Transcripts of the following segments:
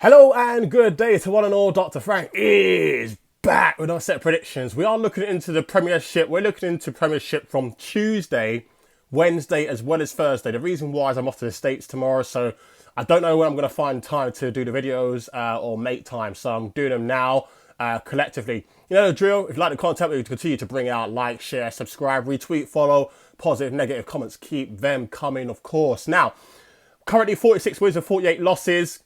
Hello and good day to one and all. Dr. Frank is back with our set predictions. We are looking into the Premiership. We're looking into Premiership from Tuesday, Wednesday, as well as Thursday. The reason why is I'm off to the States tomorrow, so I don't know when I'm going to find time to do the videos or make time. So I'm doing them now collectively. You know the drill. If you like the content, we continue to bring out, like, share, subscribe, retweet, follow, positive, negative comments. Keep them coming, of course. Now, currently 46 wins and 48 losses.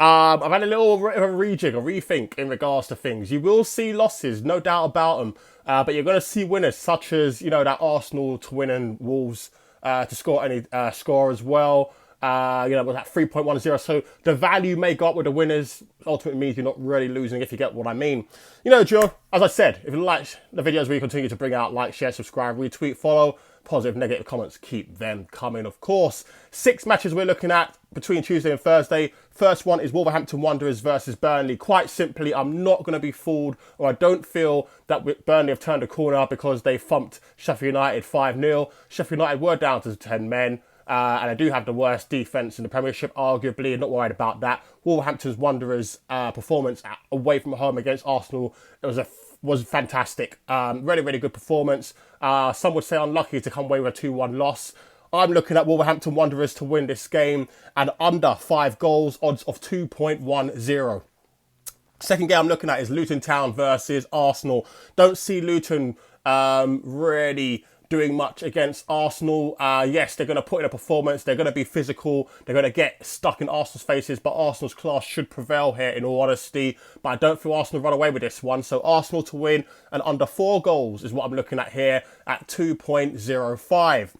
I've had a little bit of a rejig, a rethink in regards to things. You will see losses, no doubt about them, but you're going to see winners such as, you know, that Arsenal to win and Wolves to score any score as well. You know, with that 3.10. So the value may go up with the winners. Ultimately means you're not really losing, if you get what I mean. You know, Joe, as I said, if you like the videos we continue to bring out, like, share, subscribe, retweet, follow, positive, negative comments, keep them coming, of course. 6 matches we're looking at between Tuesday and Thursday. First one is Wolverhampton Wanderers versus Burnley. Quite simply, I'm not going to be fooled, or I don't feel that Burnley have turned a corner because they thumped Sheffield United 5-0. Sheffield United were down to 10 men. And I do have the worst defence in the Premiership, arguably. I'm not worried about that. Wolverhampton's Wanderers' performance away from home against Arsenal was fantastic. Really, really good performance. Some would say unlucky to come away with a 2-1 loss. I'm looking at Wolverhampton Wanderers to win this game and under 5 goals, odds of 2.10. Second game I'm looking at is Luton Town versus Arsenal. Don't see Luton really doing much against Arsenal. Yes, they're going to put in a performance. They're going to be physical. They're going to get stuck in Arsenal's faces, but Arsenal's class should prevail here, in all honesty. But I don't feel Arsenal run away with this one. So Arsenal to win and under 4 goals is what I'm looking at here at 2.05.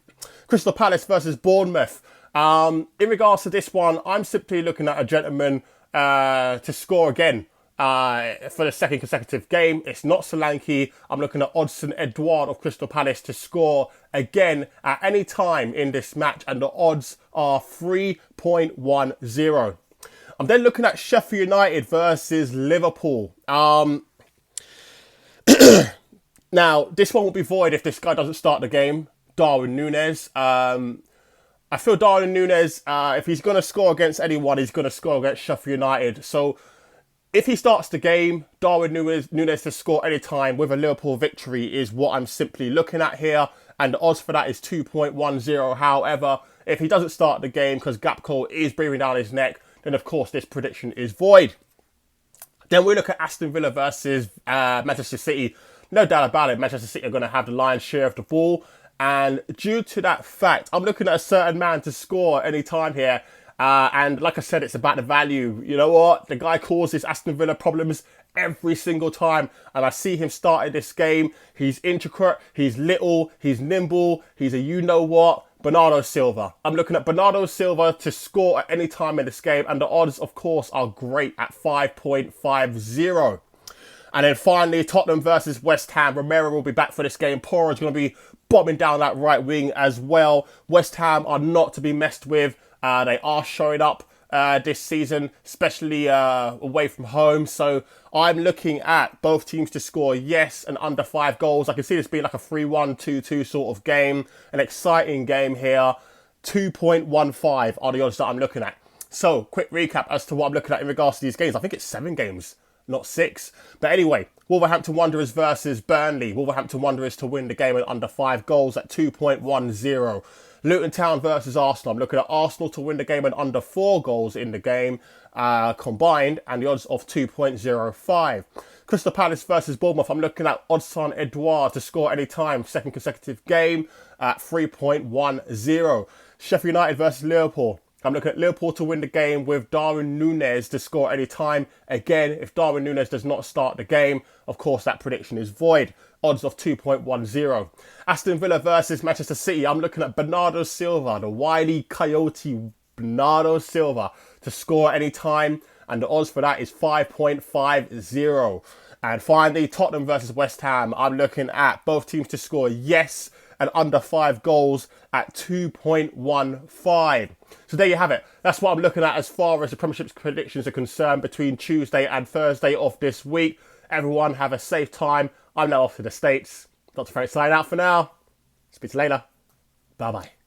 Crystal Palace versus Bournemouth. In regards to this one, I'm simply looking at a gentleman to score again. For the second consecutive game. It's not Solanke. I'm looking at Aston Edouard of Crystal Palace to score again at any time in this match, and the odds are 3.10. I'm then looking at Sheffield United versus Liverpool. Now, this one will be void if this guy doesn't start the game. Darwin Núñez. I feel Darwin Núñez, if he's going to score against anyone, he's going to score against Sheffield United. So if he starts the game, Darwin Núñez to score any time with a Liverpool victory is what I'm simply looking at here. And the odds for that is 2.10. However, if he doesn't start the game because Gakpo is breathing down his neck, then of course this prediction is void. Then we look at Aston Villa versus Manchester City. No doubt about it, Manchester City are going to have the lion's share of the ball. And due to that fact, I'm looking at a certain man to score any time here. And like I said, it's about the value. You know what? The guy causes Aston Villa problems every single time. And I see him starting this game. He's intricate. He's little. He's nimble. He's a you-know-what. Bernardo Silva. I'm looking at Bernardo Silva to score at any time in this game. And the odds, of course, are great at 5.50. And then finally, Tottenham versus West Ham. Romero will be back for this game. Pora is going to be bombing down that right wing as well. West Ham are not to be messed with. They are showing up this season, especially away from home. So I'm looking at both teams to score, yes, and under 5 goals. I can see this being like a 3-1, 2-2 sort of game. An exciting game here. 2.15 are the odds that I'm looking at. So, quick recap as to what I'm looking at in regards to these games. I think it's 7 games, not 6. But anyway, Wolverhampton Wanderers versus Burnley. Wolverhampton Wanderers to win the game at under 5 goals at 2.10. Luton Town versus Arsenal. I'm looking at Arsenal to win the game and under 4 goals in the game combined, and the odds of 2.05. Crystal Palace versus Bournemouth. I'm looking at Aston Edouard to score any time, second consecutive game at 3.10. Sheffield United versus Liverpool. I'm looking at Liverpool to win the game with Darwin Núñez to score any time. Again, if Darwin Núñez does not start the game, of course, that prediction is void. Odds of 2.10. Aston Villa versus Manchester City. I'm looking at Bernardo Silva, the wily coyote Bernardo Silva, to score any time. And the odds for that is 5.50. And finally, Tottenham versus West Ham. I'm looking at both teams to score yes and under 5 goals at 2.15. So there you have it. That's what I'm looking at as far as the Premiership's predictions are concerned between Tuesday and Thursday of this week. Everyone have a safe time. I'm now off to the States. Dr. Frank signing out for now. Speak to you later. Bye-bye.